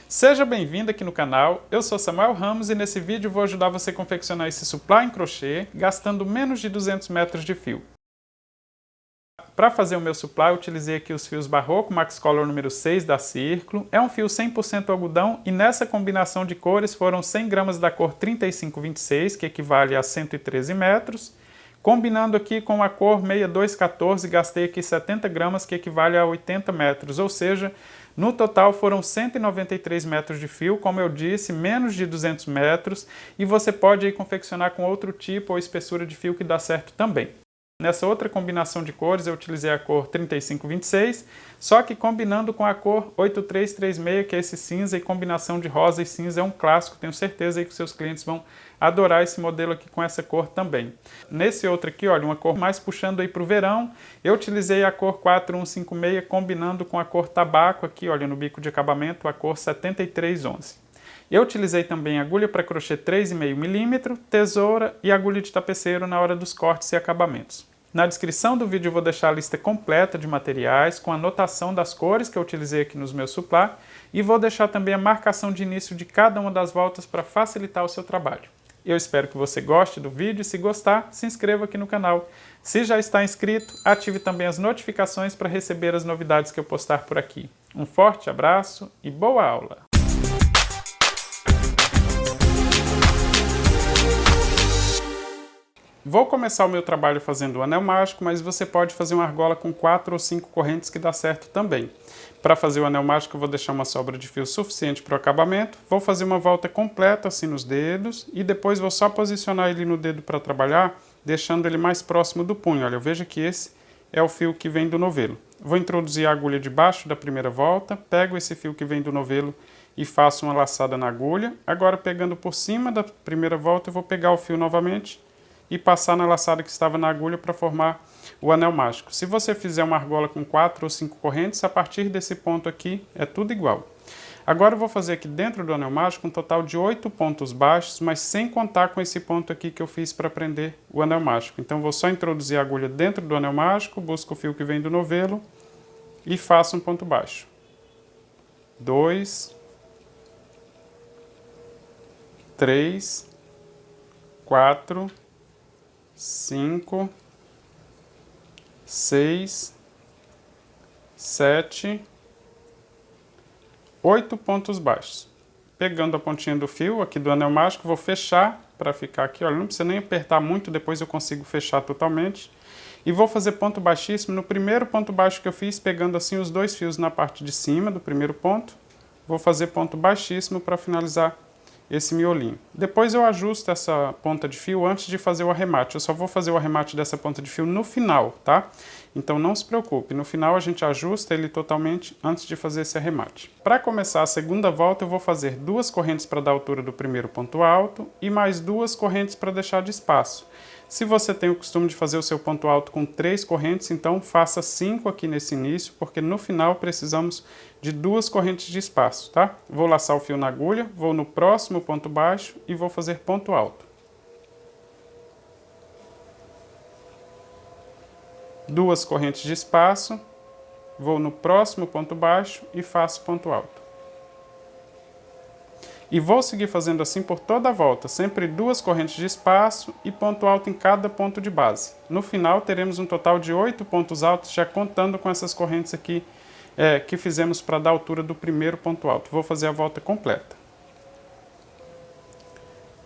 Seja bem-vindo aqui no canal, eu sou Samuel Ramos e nesse vídeo vou ajudar você a confeccionar esse supply em crochê gastando menos de 200 metros de fio. Para fazer o meu supply eu utilizei aqui os fios Barroco Max Color número 6 da Círculo. É um fio 100% algodão e nessa combinação de cores foram 100 gramas da cor 3526, que equivale a 113 metros. Combinando aqui com a cor 6214, gastei aqui 70 gramas, que equivale a 80 metros, ou seja, no total foram 193 metros de fio, como eu disse, menos de 200 metros, e você pode aí confeccionar com outro tipo ou espessura de fio que dá certo também. Nessa outra combinação de cores eu utilizei a cor 3526, só que combinando com a cor 8336, que é esse cinza, e combinação de rosa e cinza é um clássico, tenho certeza aí que seus clientes vão adorar esse modelo aqui com essa cor também. Nesse outro aqui, olha, uma cor mais puxando aí para o verão, eu utilizei a cor 4156 combinando com a cor tabaco aqui, olha, no bico de acabamento, a cor 7311. Eu utilizei também agulha para crochê 3,5 mm, tesoura e agulha de tapeceiro na hora dos cortes e acabamentos. Na descrição do vídeo eu vou deixar a lista completa de materiais, com a anotação das cores que eu utilizei aqui nos meus supply, e vou deixar também a marcação de início de cada uma das voltas para facilitar o seu trabalho. Eu espero que você goste do vídeo e se gostar, se inscreva aqui no canal. Se já está inscrito, ative também as notificações para receber as novidades que eu postar por aqui. Um forte abraço e boa aula! Vou começar o meu trabalho fazendo o anel mágico, mas você pode fazer uma argola com 4 ou 5 correntes que dá certo também. Para fazer o anel mágico eu vou deixar uma sobra de fio suficiente para o acabamento, vou fazer uma volta completa assim nos dedos e depois vou só posicionar ele no dedo para trabalhar, deixando ele mais próximo do punho. Olha, veja que esse é o fio que vem do novelo. Vou introduzir a agulha debaixo da primeira volta, pego esse fio que vem do novelo e faço uma laçada na agulha. Agora pegando por cima da primeira volta eu vou pegar o fio novamente e passar na laçada que estava na agulha para formar o anel mágico. Se você fizer uma argola com 4 ou 5 correntes, a partir desse ponto aqui é tudo igual. Agora eu vou fazer aqui dentro do anel mágico um total de 8 pontos baixos, mas sem contar com esse ponto aqui que eu fiz para prender o anel mágico. Então vou só introduzir a agulha dentro do anel mágico, busco o fio que vem do novelo e faço um ponto baixo. 2, 3, 4, 5, 6, 7, 8 pontos baixos. Pegando a pontinha do fio aqui do anel mágico, vou fechar para ficar aqui, olha, não precisa nem apertar muito, depois eu consigo fechar totalmente. E vou fazer ponto baixíssimo no primeiro ponto baixo que eu fiz, pegando assim os dois fios na parte de cima do primeiro ponto. Vou fazer ponto baixíssimo para finalizar esse miolinho. Depois eu ajusto essa ponta de fio antes de fazer o arremate. Eu só vou fazer o arremate dessa ponta de fio no final, tá? Então não se preocupe, no final a gente ajusta ele totalmente antes de fazer esse arremate. Para começar a segunda volta eu vou fazer 2 correntes para dar a altura do primeiro ponto alto e mais 2 correntes para deixar de espaço. Se você tem o costume de fazer o seu ponto alto com 3 correntes, então faça 5 aqui nesse início, porque no final precisamos de 2 correntes de espaço, tá? Vou laçar o fio na agulha, vou no próximo ponto baixo e vou fazer ponto alto. 2 correntes de espaço, vou no próximo ponto baixo e faço ponto alto. E vou seguir fazendo assim por toda a volta, sempre 2 correntes de espaço e ponto alto em cada ponto de base. No final teremos um total de 8 pontos altos, já contando com essas correntes aqui que fizemos para dar a altura do primeiro ponto alto. Vou fazer a volta completa.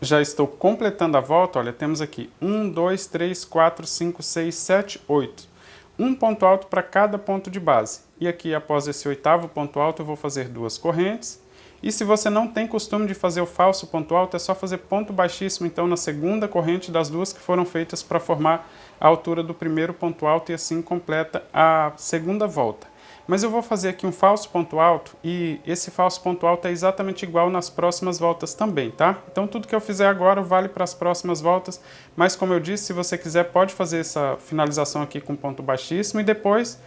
Já estou completando a volta, olha, temos aqui 1, 2, 3, 4, 5, 6, 7, 8. Um ponto alto para cada ponto de base. E aqui, após esse 8º ponto alto, eu vou fazer 2 correntes. E se você não tem costume de fazer o falso ponto alto, é só fazer ponto baixíssimo, então, na segunda corrente das 2 que foram feitas para formar a altura do primeiro ponto alto e assim completa a segunda volta. Mas eu vou fazer aqui um falso ponto alto e esse falso ponto alto é exatamente igual nas próximas voltas também, tá? Então tudo que eu fizer agora vale para as próximas voltas, mas como eu disse, se você quiser pode fazer essa finalização aqui com ponto baixíssimo e depois,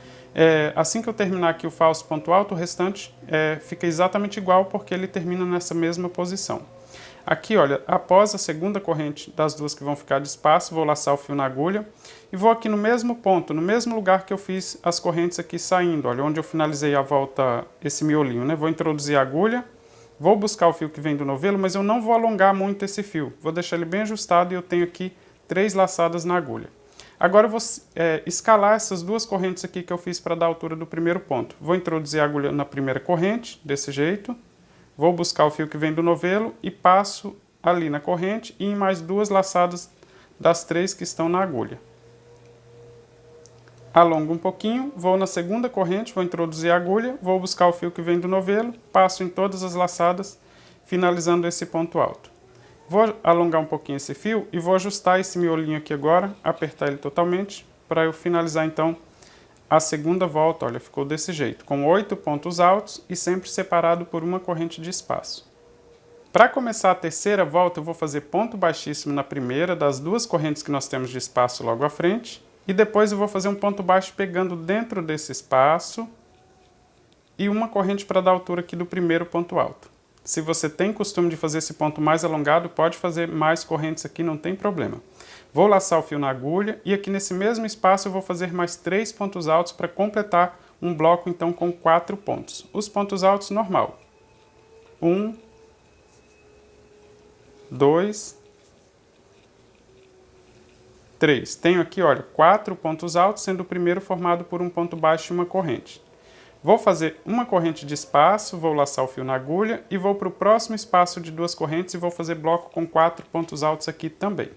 assim que eu terminar aqui o falso ponto alto, o restante fica exatamente igual porque ele termina nessa mesma posição. Aqui, olha, após a segunda corrente das 2 que vão ficar de espaço, vou laçar o fio na agulha e vou aqui no mesmo ponto, no mesmo lugar que eu fiz as correntes aqui saindo, olha, onde eu finalizei a volta, esse miolinho, né? Vou introduzir a agulha, Vou buscar o fio que vem do novelo, mas eu não vou alongar muito esse fio. Vou deixar ele bem ajustado e eu tenho aqui 3 laçadas na agulha. Agora eu vou escalar essas duas correntes aqui que eu fiz para dar a altura do primeiro ponto. Vou introduzir a agulha na primeira corrente, desse jeito. Vou buscar o fio que vem do novelo e passo ali na corrente e em mais 2 laçadas das 3 que estão na agulha. Alongo um pouquinho, vou na segunda corrente, vou introduzir a agulha, vou buscar o fio que vem do novelo, passo em todas as laçadas, finalizando esse ponto alto. Vou alongar um pouquinho esse fio e vou ajustar esse miolinho aqui agora, apertar ele totalmente, para eu finalizar então a segunda volta. Olha, ficou desse jeito, com 8 pontos altos e sempre separado por uma corrente de espaço. Para começar a terceira volta, eu vou fazer ponto baixíssimo na primeira das 2 correntes que nós temos de espaço logo à frente. E depois eu vou fazer um ponto baixo pegando dentro desse espaço e uma corrente para dar altura aqui do primeiro ponto alto. Se você tem costume de fazer esse ponto mais alongado, pode fazer mais correntes aqui, não tem problema. Vou laçar o fio na agulha e aqui nesse mesmo espaço eu vou fazer mais 3 pontos altos para completar um bloco então com 4 pontos. Os pontos altos normal. 1, 2, 3. Tenho aqui, olha, 4 pontos altos, sendo o primeiro formado por um ponto baixo e uma corrente. Vou fazer uma corrente de espaço, vou laçar o fio na agulha e vou para o próximo espaço de 2 correntes e vou fazer bloco com 4 pontos altos aqui também.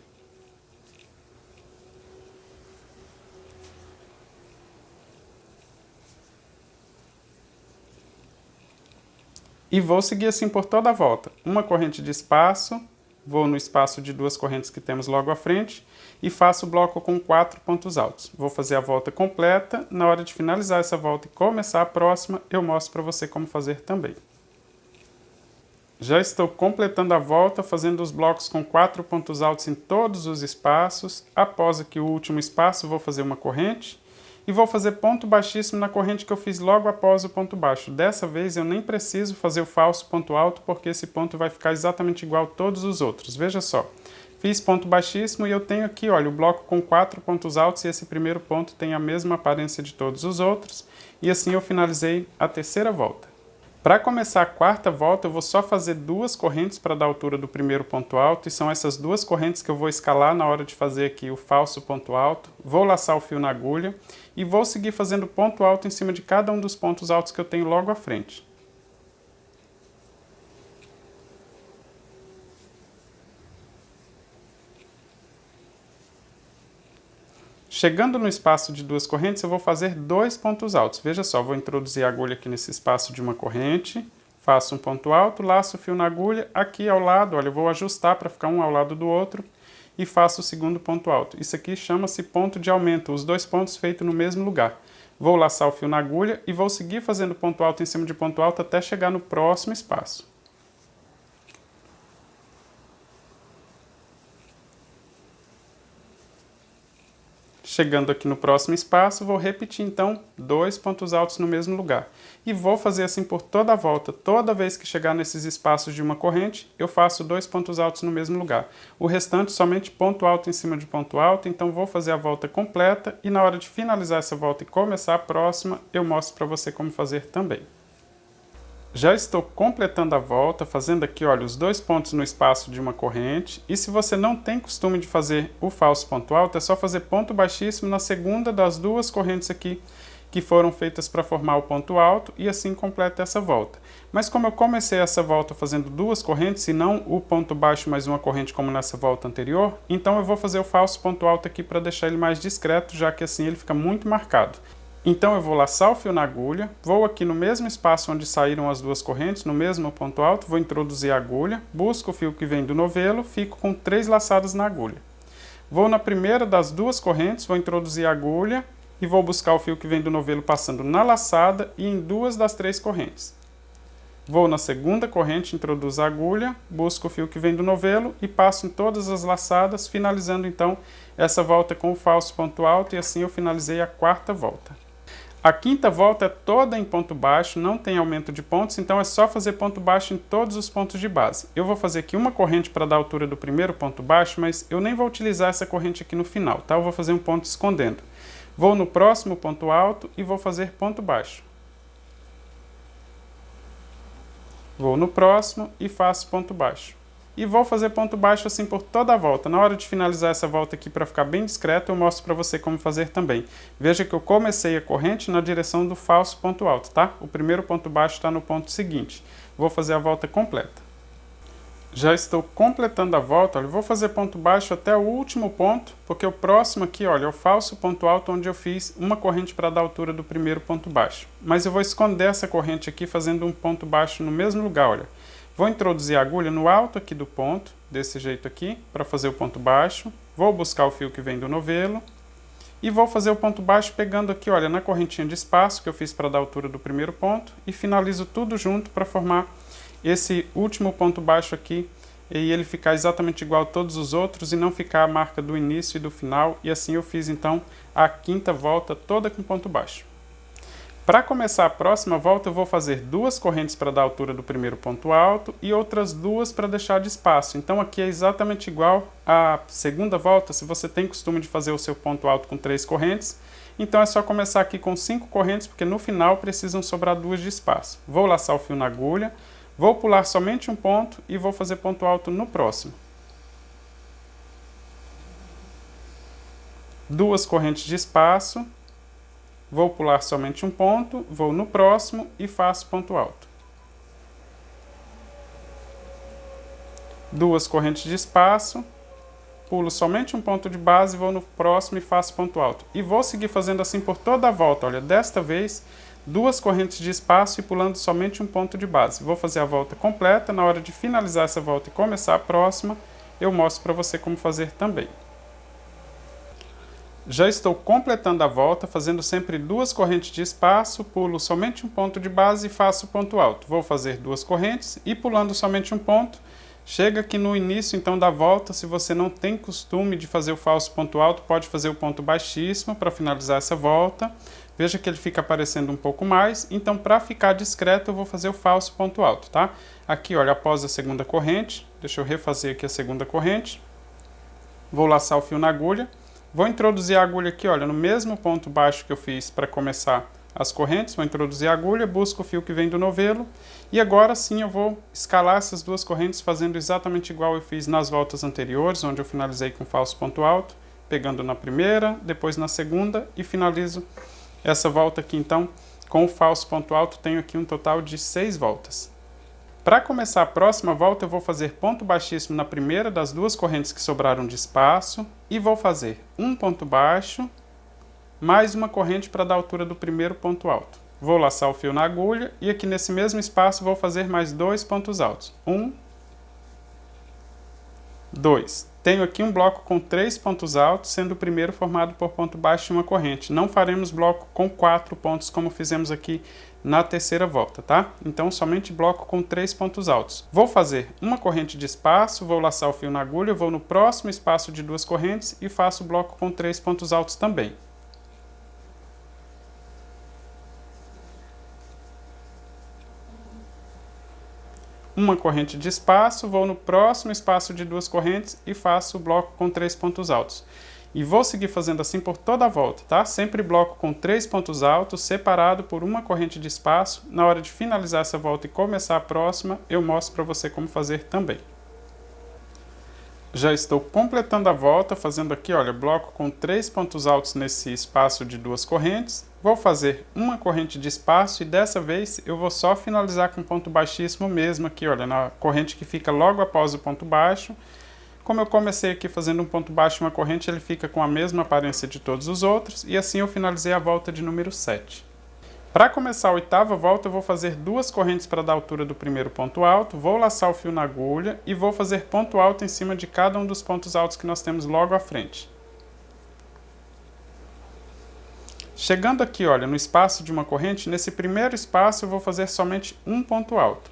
E vou seguir assim por toda a volta. Uma corrente de espaço, vou no espaço de 2 correntes que temos logo à frente e faço o bloco com 4 pontos altos. Vou fazer a volta completa. Na hora de finalizar essa volta e começar a próxima, eu mostro para você como fazer também. Já estou completando a volta, fazendo os blocos com 4 pontos altos em todos os espaços. Após aqui o último espaço, vou fazer uma corrente e vou fazer ponto baixíssimo na corrente que eu fiz logo após o ponto baixo. Dessa vez eu nem preciso fazer o falso ponto alto, porque esse ponto vai ficar exatamente igual a todos os outros. Veja só, fiz ponto baixíssimo e eu tenho aqui, olha, o bloco com 4 pontos altos e esse primeiro ponto tem a mesma aparência de todos os outros. E assim eu finalizei a terceira volta. Para começar a quarta volta, eu vou só fazer 2 correntes para dar a altura do primeiro ponto alto, e são essas 2 correntes que eu vou escalar na hora de fazer aqui o falso ponto alto. Vou laçar o fio na agulha e vou seguir fazendo ponto alto em cima de cada um dos pontos altos que eu tenho logo à frente. Chegando no espaço de 2 correntes, eu vou fazer 2 pontos altos. Veja só, vou introduzir a agulha aqui nesse espaço de uma corrente, faço um ponto alto, laço o fio na agulha, aqui ao lado, olha, eu vou ajustar para ficar um ao lado do outro e faço o segundo ponto alto. Isso aqui chama-se ponto de aumento, os 2 pontos feitos no mesmo lugar. Vou laçar o fio na agulha e vou seguir fazendo ponto alto em cima de ponto alto até chegar no próximo espaço. Chegando aqui no próximo espaço, vou repetir então 2 pontos altos no mesmo lugar. E vou fazer assim por toda a volta. Toda vez que chegar nesses espaços de uma corrente, eu faço 2 pontos altos no mesmo lugar. O restante somente ponto alto em cima de ponto alto, então vou fazer a volta completa e na hora de finalizar essa volta e começar a próxima, eu mostro para você como fazer também. Já estou completando a volta, fazendo aqui, olha, os 2 pontos no espaço de uma corrente. E se você não tem costume de fazer o falso ponto alto, é só fazer ponto baixíssimo na segunda das 2 correntes aqui que foram feitas para formar o ponto alto e assim completa essa volta. Mas como eu comecei essa volta fazendo 2 correntes e não o ponto baixo mais uma corrente como nessa volta anterior, então eu vou fazer o falso ponto alto aqui para deixar ele mais discreto, já que assim ele fica muito marcado. Então eu vou laçar o fio na agulha, vou aqui no mesmo espaço onde saíram as 2 correntes, no mesmo ponto alto, vou introduzir a agulha, busco o fio que vem do novelo, fico com 3 laçadas na agulha. Vou na primeira das 2 correntes, vou introduzir a agulha e vou buscar o fio que vem do novelo passando na laçada e em 2 das 3 correntes. Vou na segunda corrente, introduzo a agulha, busco o fio que vem do novelo e passo em todas as laçadas, finalizando então essa volta com o falso ponto alto e assim eu finalizei a quarta volta. A quinta volta é toda em ponto baixo, não tem aumento de pontos, então é só fazer ponto baixo em todos os pontos de base. Eu vou fazer aqui uma corrente para dar a altura do primeiro ponto baixo, mas eu nem vou utilizar essa corrente aqui no final, tá? Eu vou fazer um ponto escondendo. Vou no próximo ponto alto e vou fazer ponto baixo. Vou no próximo e faço ponto baixo. E vou fazer ponto baixo assim por toda a volta. Na hora de finalizar essa volta aqui, para ficar bem discreto, eu mostro para você como fazer também. Veja que eu comecei a corrente na direção do falso ponto alto, tá? O primeiro ponto baixo está no ponto seguinte. Vou fazer a volta completa. Já estou completando a volta, olha, eu vou fazer ponto baixo até o último ponto, porque o próximo aqui, olha, é o falso ponto alto, onde eu fiz uma corrente para dar a altura do primeiro ponto baixo. Mas eu vou esconder essa corrente aqui fazendo um ponto baixo no mesmo lugar, olha. Vou introduzir a agulha no alto aqui do ponto, desse jeito aqui, para fazer o ponto baixo. Vou buscar o fio que vem do novelo e vou fazer o ponto baixo pegando aqui, olha, na correntinha de espaço que eu fiz para dar a altura do primeiro ponto e finalizo tudo junto para formar esse último ponto baixo aqui e ele ficar exatamente igual a todos os outros e não ficar a marca do início e do final. E assim eu fiz então a quinta volta toda com ponto baixo. Para começar a próxima volta eu vou fazer duas correntes para dar a altura do primeiro ponto alto e outras duas para deixar de espaço. Então aqui é exatamente igual à segunda volta. Se você tem costume de fazer o seu ponto alto com 3 correntes, então é só começar aqui com 5 correntes, porque no final precisam sobrar 2 de espaço. Vou laçar o fio na agulha, vou pular somente um ponto e vou fazer ponto alto no próximo. 2 correntes de espaço. Vou pular somente um ponto, vou no próximo e faço ponto alto. 2 correntes de espaço, pulo somente um ponto de base, vou no próximo e faço ponto alto. E vou seguir fazendo assim por toda a volta. Olha, desta vez, 2 correntes de espaço e pulando somente um ponto de base. Vou fazer a volta completa. Na hora de finalizar essa volta e começar a próxima, eu mostro para você como fazer também. Já estou completando a volta, fazendo sempre 2 correntes de espaço, pulo somente um ponto de base e faço ponto alto. Vou fazer 2 correntes e pulando somente um ponto. Chega aqui no início então da volta, se você não tem costume de fazer o falso ponto alto, pode fazer o ponto baixíssimo para finalizar essa volta. Veja que ele fica aparecendo um pouco mais, então para ficar discreto eu vou fazer o falso ponto alto, tá? Aqui, olha, após a segunda corrente, deixa eu refazer aqui a segunda corrente. Vou laçar o fio na agulha. Vou introduzir a agulha aqui, olha, no mesmo ponto baixo que eu fiz para começar as correntes. Vou introduzir a agulha, busco o fio que vem do novelo. E agora sim eu vou escalar essas 2 correntes fazendo exatamente igual eu fiz nas voltas anteriores, onde eu finalizei com falso ponto alto, pegando na primeira, depois na segunda e finalizo essa volta aqui então com o falso ponto alto. Tenho aqui um total de 6 voltas. Para começar a próxima volta, eu vou fazer ponto baixíssimo na primeira das 2 correntes que sobraram de espaço e vou fazer um ponto baixo, mais uma corrente para dar a altura do primeiro ponto alto. Vou laçar o fio na agulha e aqui nesse mesmo espaço vou fazer mais 2 pontos altos. 1, 2. Tenho aqui um bloco com 3 pontos altos, sendo o primeiro formado por ponto baixo e uma corrente. Não faremos bloco com 4 pontos como fizemos aqui na terceira volta, tá? Então somente bloco com 3 pontos altos. Vou fazer uma corrente de espaço, vou laçar o fio na agulha, vou no próximo espaço de 2 correntes e faço bloco com 3 pontos altos também. Uma corrente de espaço, vou no próximo espaço de 2 correntes e faço o bloco com 3 pontos altos. E vou seguir fazendo assim por toda a volta, tá? Sempre bloco com 3 pontos altos, separado por uma corrente de espaço. Na hora de finalizar essa volta e começar a próxima, eu mostro para você como fazer também. Já estou completando a volta, fazendo aqui, olha, bloco com 3 pontos altos nesse espaço de 2 correntes. Vou fazer uma corrente de espaço e dessa vez eu vou só finalizar com ponto baixíssimo mesmo aqui, olha, na corrente que fica logo após o ponto baixo. Como eu comecei aqui fazendo um ponto baixo e uma corrente, ele fica com a mesma aparência de todos os outros e assim eu finalizei a volta de número 7. Para começar a 8ª volta, eu vou fazer 2 correntes para dar a altura do primeiro ponto alto, vou laçar o fio na agulha e vou fazer ponto alto em cima de cada um dos pontos altos que nós temos logo à frente. Chegando aqui, olha, no espaço de uma corrente, nesse primeiro espaço eu vou fazer somente um ponto alto.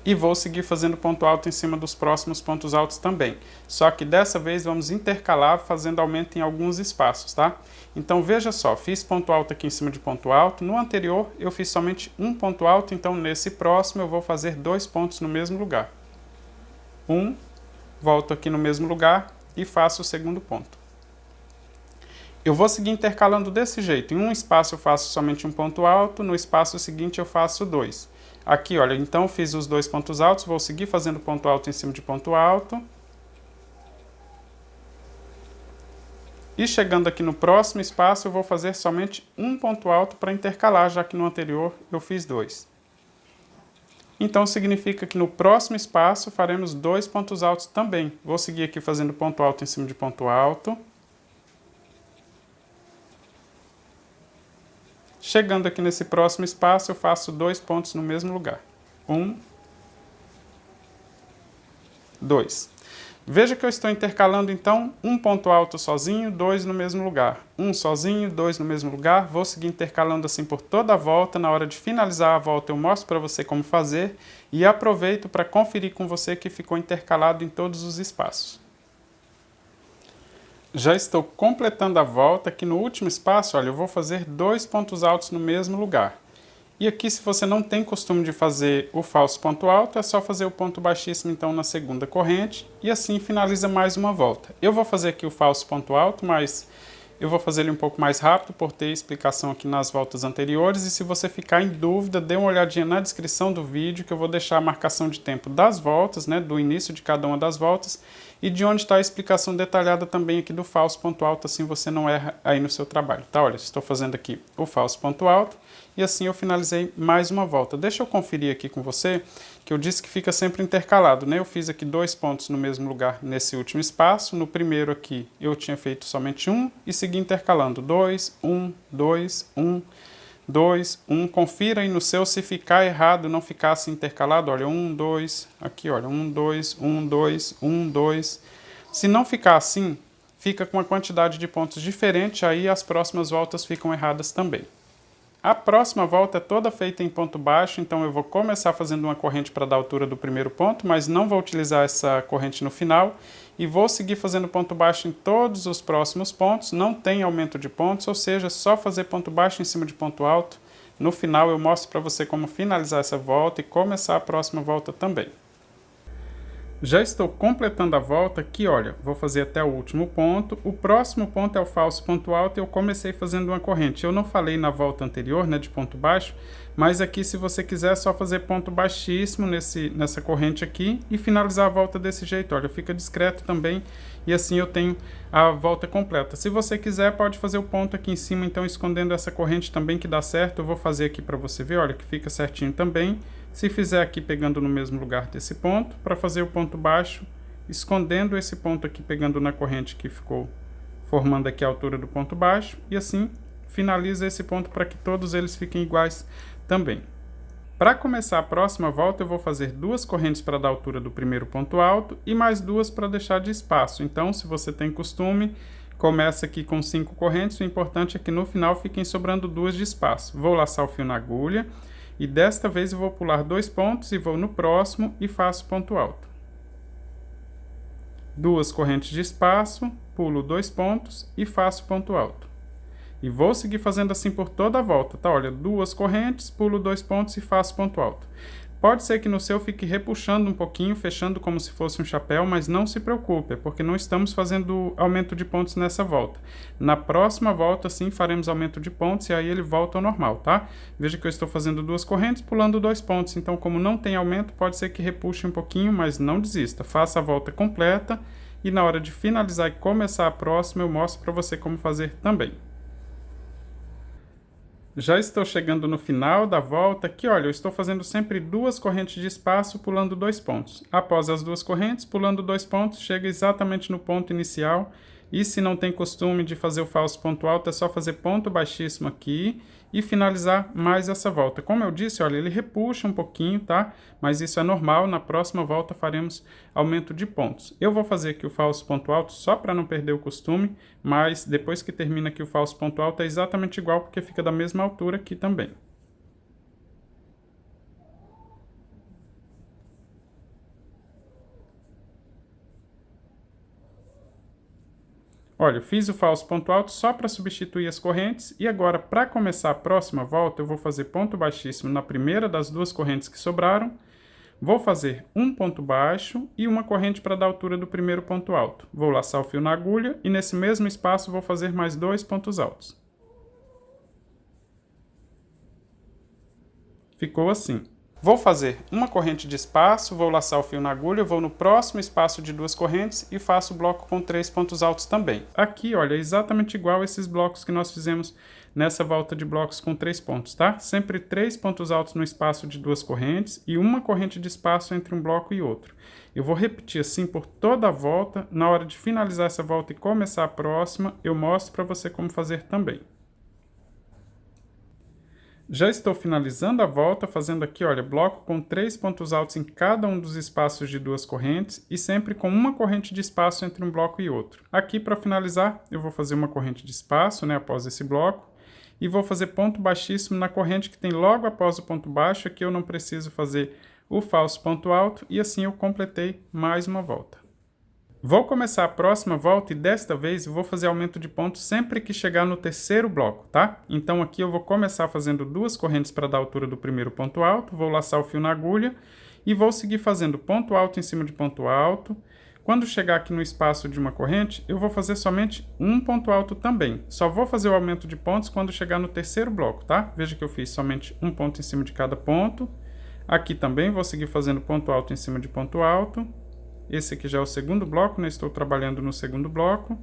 E vou seguir fazendo ponto alto em cima dos próximos pontos altos também. Só que dessa vez vamos intercalar fazendo aumento em alguns espaços, tá? Então veja só, fiz ponto alto aqui em cima de ponto alto. No anterior eu fiz somente um ponto alto, então nesse próximo eu vou fazer 2 pontos no mesmo lugar. Volto aqui no mesmo lugar e faço o segundo ponto. Eu vou seguir intercalando desse jeito. Em um espaço eu faço somente um ponto alto, no espaço seguinte eu faço 2. Aqui, olha, então fiz os 2 pontos altos, vou seguir fazendo ponto alto em cima de ponto alto. E chegando aqui no próximo espaço, eu vou fazer somente um ponto alto para intercalar, já que no anterior eu fiz 2. Então significa que no próximo espaço faremos 2 pontos altos também. Vou seguir aqui fazendo ponto alto em cima de ponto alto. Chegando aqui nesse próximo espaço, eu faço 2 pontos no mesmo lugar. 1, 2. Veja que eu estou intercalando, então, um ponto alto sozinho, 2 no mesmo lugar. Um sozinho, 2 no mesmo lugar. Vou seguir intercalando assim por toda a volta. Na hora de finalizar a volta, eu mostro para você como fazer e aproveito para conferir com você que ficou intercalado em todos os espaços. Já estou completando a volta. Aqui no último espaço, olha, eu vou fazer 2 pontos altos no mesmo lugar. E aqui, se você não tem costume de fazer o falso ponto alto, é só fazer o ponto baixíssimo, então, na segunda corrente, e assim finaliza mais uma volta. Eu vou fazer aqui o falso ponto alto, mas eu vou fazer ele um pouco mais rápido, por ter explicação aqui nas voltas anteriores, e se você ficar em dúvida, dê uma olhadinha na descrição do vídeo, que eu vou deixar a marcação de tempo das voltas, né, do início de cada uma das voltas, e de onde está a explicação detalhada também aqui do falso ponto alto, assim você não erra aí no seu trabalho, tá? Olha, estou fazendo aqui o falso ponto alto, e assim eu finalizei mais uma volta. Deixa eu conferir aqui com você, que eu disse que fica sempre intercalado, né? Eu fiz aqui 2 pontos no mesmo lugar nesse último espaço. No primeiro aqui eu tinha feito somente 1 e segui intercalando 2, 1, 2, 1, 2, 1. Confira aí no seu se ficar errado, não ficar assim intercalado. Olha, 1, 2, aqui olha, 1, 2, 1, 2, 1, 2. Se não ficar assim, fica com uma quantidade de pontos diferente, aí as próximas voltas ficam erradas também. A próxima volta é toda feita em ponto baixo, então eu vou começar fazendo uma corrente para dar a altura do primeiro ponto, mas não vou utilizar essa corrente no final, e vou seguir fazendo ponto baixo em todos os próximos pontos, não tem aumento de pontos, ou seja, só fazer ponto baixo em cima de ponto alto. No final eu mostro para você como finalizar essa volta e começar a próxima volta também. Já estou completando a volta aqui, olha, vou fazer até o último ponto. O próximo ponto é o falso ponto alto e eu comecei fazendo uma corrente. Eu não falei na volta anterior, né, de ponto baixo, mas aqui se você quiser é só fazer ponto baixíssimo nessa corrente aqui e finalizar a volta desse jeito, olha, fica discreto também e assim eu tenho a volta completa. Se você quiser pode fazer o ponto aqui em cima, então escondendo essa corrente também que dá certo. Eu vou fazer aqui para você ver, olha, que fica certinho também. Se fizer aqui pegando no mesmo lugar desse ponto, para fazer o ponto baixo, escondendo esse ponto aqui, pegando na corrente que ficou formando aqui a altura do ponto baixo, e assim finaliza esse ponto para que todos eles fiquem iguais também. Para começar a próxima volta, eu vou fazer 2 correntes para dar a altura do primeiro ponto alto e mais 2 para deixar de espaço. Então, se você tem costume, começa aqui com 5 correntes, o importante é que no final fiquem sobrando 2 de espaço. Vou laçar o fio na agulha. E desta vez eu vou pular 2 pontos e vou no próximo e faço ponto alto. 2 correntes de espaço, pulo 2 pontos e faço ponto alto. E vou seguir fazendo assim por toda a volta, tá? Olha, 2 correntes, pulo 2 pontos e faço ponto alto. Pode ser que no seu fique repuxando um pouquinho, fechando como se fosse um chapéu, mas não se preocupe, porque não estamos fazendo aumento de pontos nessa volta. Na próxima volta, sim, faremos aumento de pontos e aí ele volta ao normal, tá? Veja que eu estou fazendo 2 correntes, pulando 2 pontos. Então, como não tem aumento, pode ser que repuxe um pouquinho, mas não desista. Faça a volta completa e na hora de finalizar e começar a próxima, eu mostro para você como fazer também. Já estou chegando no final da volta. Aqui, olha, eu estou fazendo sempre 2 correntes de espaço, pulando 2 pontos. Após as 2 correntes, pulando 2 pontos, chega exatamente no ponto inicial. E se não tem costume de fazer o falso ponto alto, é só fazer ponto baixíssimo aqui e finalizar mais essa volta. Como eu disse, olha, ele repuxa um pouquinho, tá? Mas isso é normal, na próxima volta faremos aumento de pontos. Eu vou fazer aqui o falso ponto alto só para não perder o costume, mas depois que termina aqui o falso ponto alto é exatamente igual, porque fica da mesma altura aqui também. Olha, eu fiz o falso ponto alto só para substituir as correntes e agora para começar a próxima volta eu vou fazer ponto baixíssimo na primeira das 2 correntes que sobraram, vou fazer um ponto baixo e uma corrente para dar a altura do primeiro ponto alto. Vou laçar o fio na agulha e nesse mesmo espaço vou fazer mais 2 pontos altos. Ficou assim. Vou fazer uma corrente de espaço, vou laçar o fio na agulha, vou no próximo espaço de 2 correntes e faço o bloco com 3 pontos altos também. Aqui, olha, é exatamente igual a esses blocos que nós fizemos nessa volta de blocos com 3 pontos, tá? Sempre 3 pontos altos no espaço de 2 correntes e uma corrente de espaço entre um bloco e outro. Eu vou repetir assim por toda a volta. Na hora de finalizar essa volta e começar a próxima, eu mostro para você como fazer também. Já estou finalizando a volta, fazendo aqui, olha, bloco com 3 pontos altos em cada um dos espaços de 2 correntes e sempre com uma corrente de espaço entre um bloco e outro. Aqui, para finalizar, eu vou fazer uma corrente de espaço, né, após esse bloco, e vou fazer ponto baixíssimo na corrente que tem logo após o ponto baixo. Aqui eu não preciso fazer o falso ponto alto e assim eu completei mais uma volta. Vou começar a próxima volta e desta vez eu vou fazer aumento de pontos sempre que chegar no terceiro bloco, tá? Então aqui eu vou começar fazendo 2 correntes para dar a altura do primeiro ponto alto, vou laçar o fio na agulha e vou seguir fazendo ponto alto em cima de ponto alto. Quando chegar aqui no espaço de uma corrente, eu vou fazer somente um ponto alto também. Só vou fazer o aumento de pontos quando chegar no terceiro bloco, tá? Veja que eu fiz somente um ponto em cima de cada ponto. Aqui também vou seguir fazendo ponto alto em cima de ponto alto. Esse aqui já é o segundo bloco, né? Estou trabalhando no segundo bloco.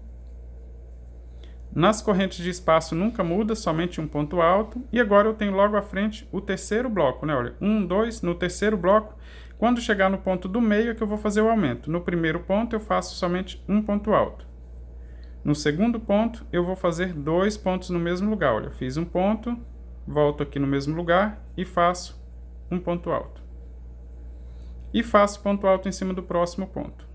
Nas correntes de espaço nunca muda, somente um ponto alto. E agora eu tenho logo à frente o terceiro bloco, né? Olha, 1, 2, no terceiro bloco. Quando chegar no ponto do meio é que eu vou fazer o aumento. No primeiro ponto eu faço somente um ponto alto. No segundo ponto eu vou fazer 2 pontos no mesmo lugar. Olha, fiz um ponto, volto aqui no mesmo lugar e faço um ponto alto. E faço ponto alto em cima do próximo ponto.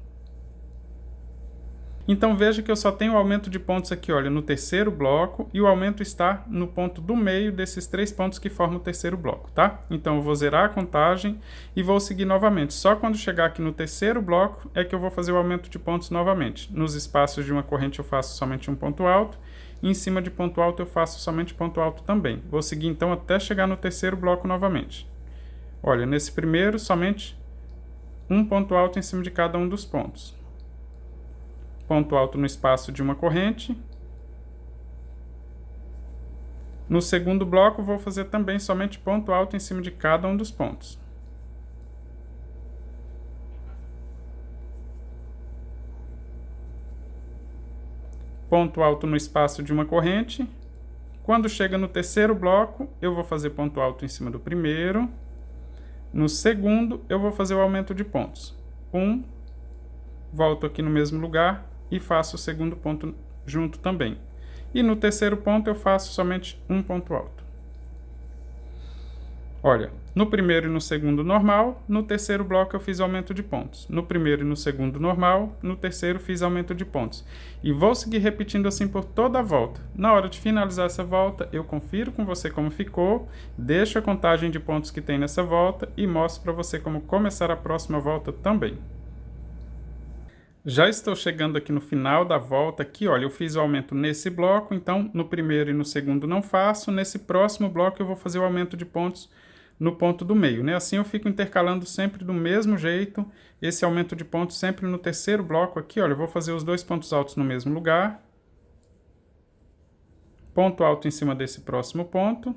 Então veja que eu só tenho o aumento de pontos aqui, olha, no terceiro bloco, e o aumento está no ponto do meio desses 3 pontos que formam o terceiro bloco, tá? Então eu vou zerar a contagem e vou seguir novamente. Só quando chegar aqui no terceiro bloco é que eu vou fazer o aumento de pontos novamente. Nos espaços de uma corrente eu faço somente um ponto alto, e em cima de ponto alto eu faço somente ponto alto também. Vou seguir então até chegar no terceiro bloco novamente. Olha, nesse primeiro somente um ponto alto em cima de cada um dos pontos. Ponto alto no espaço de uma corrente. No segundo bloco, vou fazer também somente ponto alto em cima de cada um dos pontos. Ponto alto no espaço de uma corrente. Quando chega no terceiro bloco, eu vou fazer ponto alto em cima do primeiro. No segundo, eu vou fazer o aumento de pontos. 1, volto aqui no mesmo lugar e faço o segundo ponto junto também. E no terceiro ponto, eu faço somente um ponto alto. Olha, no primeiro e no segundo normal, no terceiro bloco eu fiz aumento de pontos. No primeiro e no segundo normal, no terceiro fiz aumento de pontos. E vou seguir repetindo assim por toda a volta. Na hora de finalizar essa volta, eu confiro com você como ficou, deixo a contagem de pontos que tem nessa volta e mostro para você como começar a próxima volta também. Já estou chegando aqui no final da volta, aqui, olha, eu fiz o aumento nesse bloco, então no primeiro e no segundo não faço, nesse próximo bloco eu vou fazer o aumento de pontos no ponto do meio, né? Assim eu fico intercalando sempre do mesmo jeito, esse aumento de pontos sempre no terceiro bloco aqui, olha, eu vou fazer os 2 pontos altos no mesmo lugar, ponto alto em cima desse próximo ponto,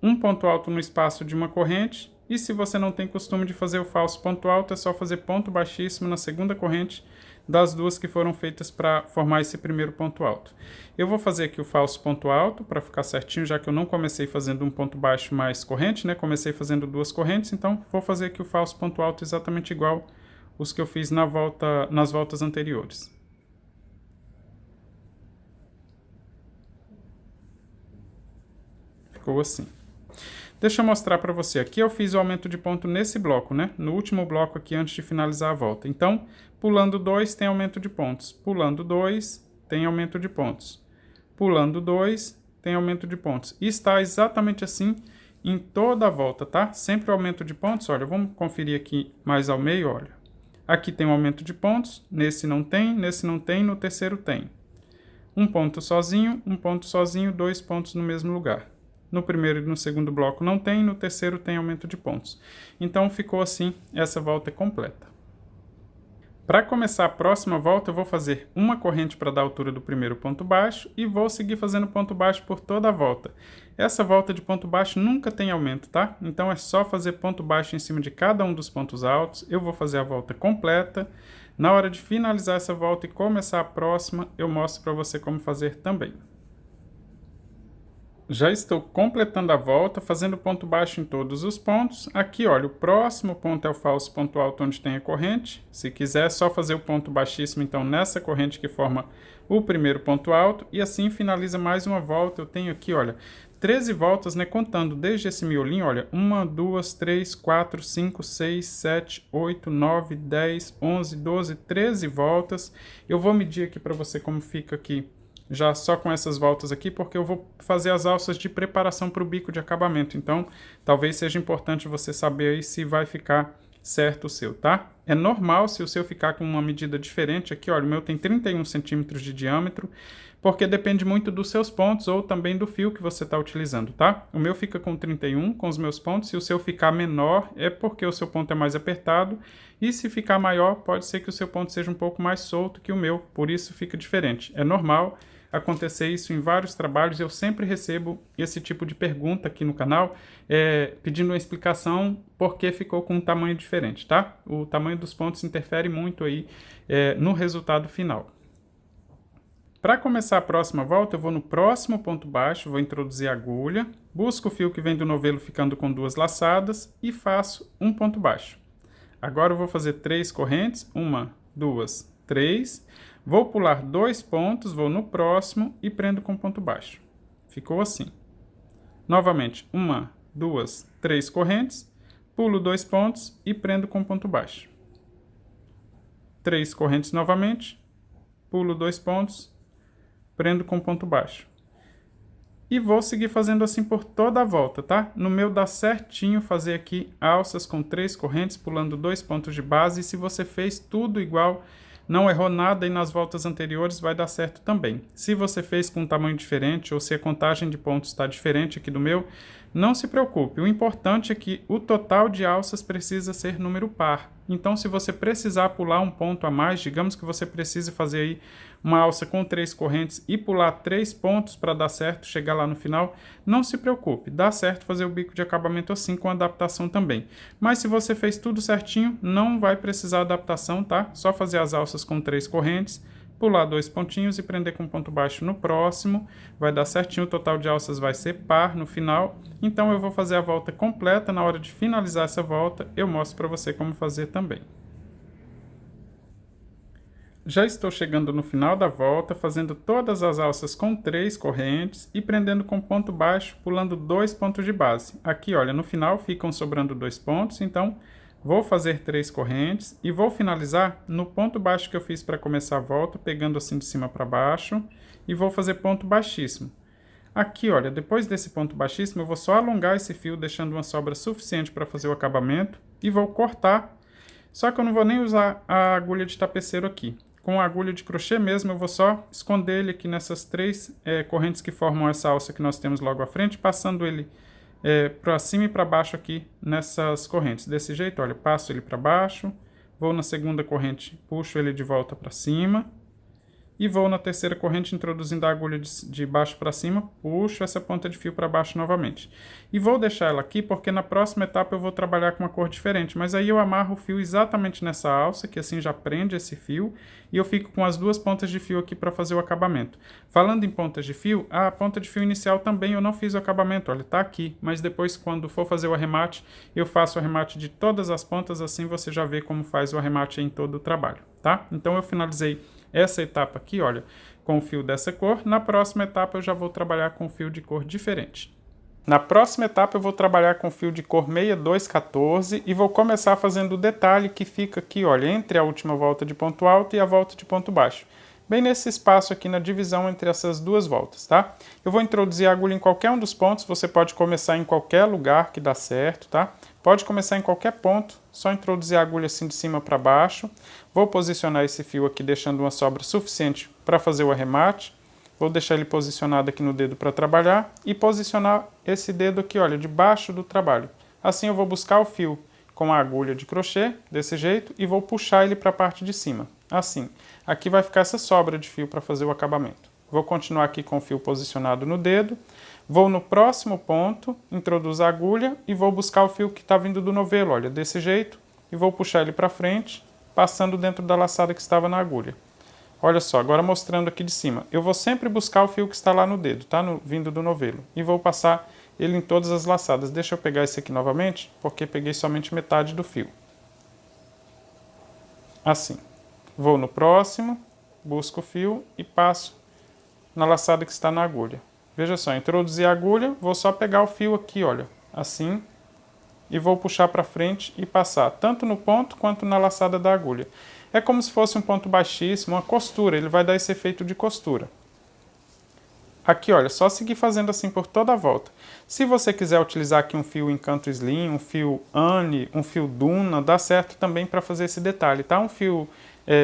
um ponto alto no espaço de uma corrente, e se você não tem costume de fazer o falso ponto alto, é só fazer ponto baixíssimo na segunda corrente das 2 que foram feitas para formar esse primeiro ponto alto. Eu vou fazer aqui o falso ponto alto para ficar certinho, já que eu não comecei fazendo um ponto baixo mais corrente, né? Comecei fazendo 2 correntes, então vou fazer aqui o falso ponto alto exatamente igual os que eu fiz nas voltas anteriores. Ficou assim. Deixa eu mostrar para você. Aqui eu fiz o aumento de ponto nesse bloco, né? No último bloco aqui antes de finalizar a volta. Então, pulando 2 tem aumento de pontos. Pulando 2 tem aumento de pontos. Pulando 2 tem aumento de pontos. E está exatamente assim em toda a volta, tá? Sempre o aumento de pontos. Olha, vamos conferir aqui mais ao meio, olha. Aqui tem um aumento de pontos. Nesse não tem, no terceiro tem. Um ponto sozinho, 2 pontos no mesmo lugar. No primeiro e no segundo bloco não tem, no terceiro tem aumento de pontos. Então ficou assim essa volta completa. Para começar a próxima volta, eu vou fazer uma corrente para dar a altura do primeiro ponto baixo e vou seguir fazendo ponto baixo por toda a volta. Essa volta de ponto baixo nunca tem aumento, tá? Então é só fazer ponto baixo em cima de cada um dos pontos altos. Eu vou fazer a volta completa. Na hora de finalizar essa volta e começar a próxima, eu mostro para você como fazer também. Já estou completando a volta, fazendo ponto baixo em todos os pontos. Aqui, olha, o próximo ponto é o falso ponto alto onde tem a corrente. Se quiser, é só fazer o ponto baixíssimo, então, nessa corrente que forma o primeiro ponto alto. E assim finaliza mais uma volta. Eu tenho aqui, olha, 13 voltas, né, contando desde esse miolinho, olha, 1, 2, 3, 4, 5, 6, 7, 8, 9, 10, 11, 12, 13 voltas. Eu vou medir aqui para você como fica aqui, já só com essas voltas aqui, porque eu vou fazer as alças de preparação para o bico de acabamento. Então, talvez seja importante você saber aí se vai ficar certo o seu, tá? É normal se o seu ficar com uma medida diferente. Aqui, olha, o meu tem 31 centímetros de diâmetro, porque depende muito dos seus pontos ou também do fio que você está utilizando, tá? O meu fica com 31 com os meus pontos. Se o seu ficar menor, é porque o seu ponto é mais apertado. E se ficar maior, pode ser que o seu ponto seja um pouco mais solto que o meu, por isso fica diferente. É normal acontecer isso em vários trabalhos. Eu sempre recebo esse tipo de pergunta aqui no canal, pedindo uma explicação porque ficou com um tamanho diferente, tá? O tamanho dos pontos interfere muito aí no resultado final. Para começar a próxima volta, eu vou no próximo ponto baixo, vou introduzir a agulha, busco o fio que vem do novelo ficando com 2 laçadas e faço um ponto baixo. Agora eu vou fazer 3 correntes, 1, 2, 3. Vou pular 2 pontos, vou no próximo e prendo com ponto baixo. Ficou assim. Novamente, 1, 2, 3 correntes, pulo 2 pontos e prendo com ponto baixo. 3 correntes novamente, pulo 2 pontos, prendo com ponto baixo. E vou seguir fazendo assim por toda a volta, tá? No meu dá certinho fazer aqui alças com 3 correntes, pulando 2 pontos de base. E se você fez tudo igual, não errou nada e nas voltas anteriores, vai dar certo também. Se você fez com um tamanho diferente ou se a contagem de pontos está diferente aqui do meu, não se preocupe. O importante é que o total de alças precisa ser número par. Então, se você precisar pular um ponto a mais, digamos que você precise fazer aí uma alça com 3 correntes e pular 3 pontos para dar certo, chegar lá no final, não se preocupe. Dá certo fazer o bico de acabamento assim com adaptação também. Mas se você fez tudo certinho, não vai precisar adaptação, tá? Só fazer as alças com 3 correntes, pular 2 pontinhos e prender com ponto baixo no próximo. Vai dar certinho, o total de alças vai ser par no final. Então eu vou fazer a volta completa. Na hora de finalizar essa volta, eu mostro para você como fazer também. Já estou chegando no final da volta, fazendo todas as alças com 3 correntes e prendendo com ponto baixo, pulando 2 pontos de base. Aqui, olha, no final ficam sobrando 2 pontos, então vou fazer 3 correntes e vou finalizar no ponto baixo que eu fiz para começar a volta, pegando assim de cima para baixo, e vou fazer ponto baixíssimo. Aqui, olha, depois desse ponto baixíssimo, eu vou só alongar esse fio, deixando uma sobra suficiente para fazer o acabamento, e vou cortar, só que eu não vou nem usar a agulha de tapeceiro aqui. Com a agulha de crochê mesmo, eu vou só esconder ele aqui nessas 3 correntes que formam essa alça que nós temos logo à frente, passando ele para cima e para baixo aqui nessas correntes. Desse jeito, olha, passo ele para baixo, vou na segunda corrente, puxo ele de volta para cima e vou na terceira corrente introduzindo a agulha de baixo para cima, puxo essa ponta de fio para baixo novamente. E vou deixar ela aqui porque na próxima etapa eu vou trabalhar com uma cor diferente, mas aí eu amarro o fio exatamente nessa alça, que assim já prende esse fio, e eu fico com as 2 pontas de fio aqui para fazer o acabamento. Falando em pontas de fio, a ponta de fio inicial também eu não fiz o acabamento, olha, tá aqui, mas depois quando for fazer o arremate, eu faço o arremate de todas as pontas, assim você já vê como faz o arremate em todo o trabalho, tá? Então eu finalizei essa etapa aqui, olha, com o fio dessa cor. Na próxima etapa eu já vou trabalhar com fio de cor diferente. Na próxima etapa eu vou trabalhar com fio de cor 6214 e vou começar fazendo o detalhe que fica aqui, olha, entre a última volta de ponto alto e a volta de ponto baixo. Bem nesse espaço aqui na divisão entre essas 2 voltas, tá? Eu vou introduzir a agulha em qualquer um dos pontos, você pode começar em qualquer lugar que dá certo, tá? Pode começar em qualquer ponto, só introduzir a agulha assim de cima para baixo. Vou posicionar esse fio aqui deixando uma sobra suficiente para fazer o arremate. Vou deixar ele posicionado aqui no dedo para trabalhar e posicionar esse dedo aqui, olha, debaixo do trabalho. Assim eu vou buscar o fio com a agulha de crochê, desse jeito, e vou puxar ele para a parte de cima, assim. Aqui vai ficar essa sobra de fio para fazer o acabamento. Vou continuar aqui com o fio posicionado no dedo, vou no próximo ponto, introduzo a agulha e vou buscar o fio que está vindo do novelo, olha, desse jeito, e vou puxar ele para frente, passando dentro da laçada que estava na agulha. Olha só, agora mostrando aqui de cima. Eu vou sempre buscar o fio que está lá no dedo, tá? Vindo do novelo. E vou passar ele em todas as laçadas. Deixa eu pegar esse aqui novamente, porque peguei somente metade do fio. Assim. Vou no próximo, busco o fio e passo na laçada que está na agulha. Veja só, introduzi a agulha, vou só pegar o fio aqui, olha, assim, e vou puxar para frente e passar, tanto no ponto quanto na laçada da agulha. É como se fosse um ponto baixíssimo, uma costura, ele vai dar esse efeito de costura. Aqui, olha, só seguir fazendo assim por toda a volta. Se você quiser utilizar aqui um fio Encanto Slim, um fio Anne, um fio Duna, dá certo também para fazer esse detalhe, tá? Um fio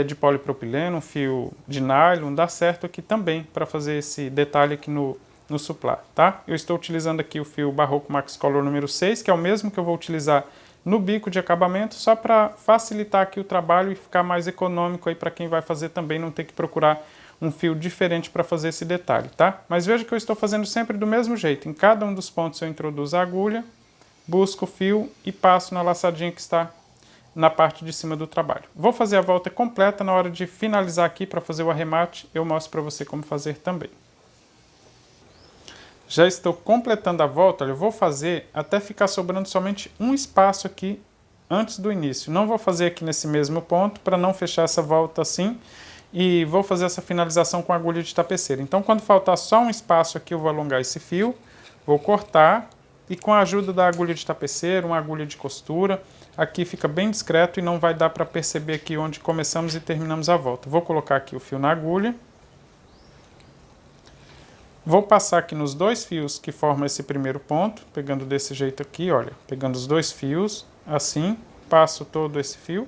de polipropileno, um fio de nylon, dá certo aqui também para fazer esse detalhe aqui no supply, tá? Eu estou utilizando aqui o fio Barroco Max Color número 6, que é o mesmo que eu vou utilizar no bico de acabamento, só para facilitar aqui o trabalho e ficar mais econômico aí para quem vai fazer também, não ter que procurar um fio diferente para fazer esse detalhe, tá? Mas veja que eu estou fazendo sempre do mesmo jeito. Em cada um dos pontos eu introduzo a agulha, busco o fio e passo na laçadinha que está na parte de cima do trabalho. Vou fazer a volta completa. Na hora de finalizar aqui para fazer o arremate, eu mostro para você como fazer também. Já estou completando a volta, olha, eu vou fazer até ficar sobrando somente um espaço aqui antes do início. Não vou fazer aqui nesse mesmo ponto para não fechar essa volta assim e vou fazer essa finalização com agulha de tapeceira. Então quando faltar só um espaço aqui eu vou alongar esse fio, vou cortar e com a ajuda da agulha de tapeceira, uma agulha de costura, aqui fica bem discreto e não vai dar para perceber aqui onde começamos e terminamos a volta. Vou colocar aqui o fio na agulha. Vou passar aqui nos dois fios que formam esse primeiro ponto, pegando desse jeito aqui, olha, pegando os dois fios, assim, passo todo esse fio,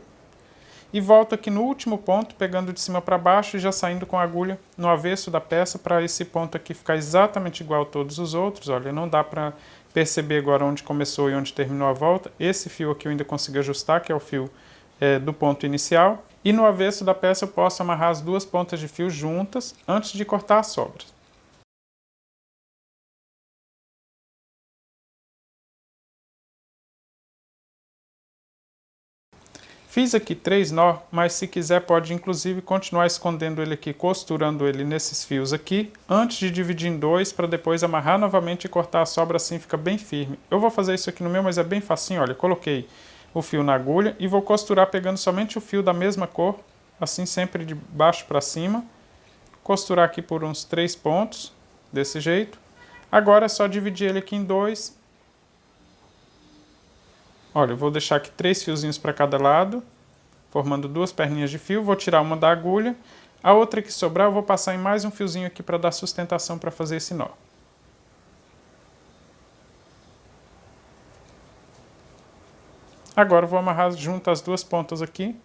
e volto aqui no último ponto, pegando de cima para baixo e já saindo com a agulha no avesso da peça, para esse ponto aqui ficar exatamente igual a todos os outros, olha, não dá para perceber agora onde começou e onde terminou a volta. Esse fio aqui eu ainda consigo ajustar, que é o fio do ponto inicial, e no avesso da peça eu posso amarrar as duas pontas de fio juntas, antes de cortar as sobras. Fiz aqui 3 nó, mas se quiser pode inclusive continuar escondendo ele aqui, costurando ele nesses fios aqui, antes de dividir em dois, para depois amarrar novamente e cortar a sobra assim, fica bem firme. Eu vou fazer isso aqui no meu, mas é bem facinho, olha, coloquei o fio na agulha e vou costurar pegando somente o fio da mesma cor, assim sempre de baixo para cima, costurar aqui por uns 3 pontos, desse jeito. Agora é só dividir ele aqui em dois. Olha, eu vou deixar aqui 3 fiozinhos para cada lado, formando 2 perninhas de fio. Vou tirar uma da agulha. A outra que sobrar eu vou passar em mais um fiozinho aqui para dar sustentação para fazer esse nó. Agora eu vou amarrar junto as 2 pontas aqui,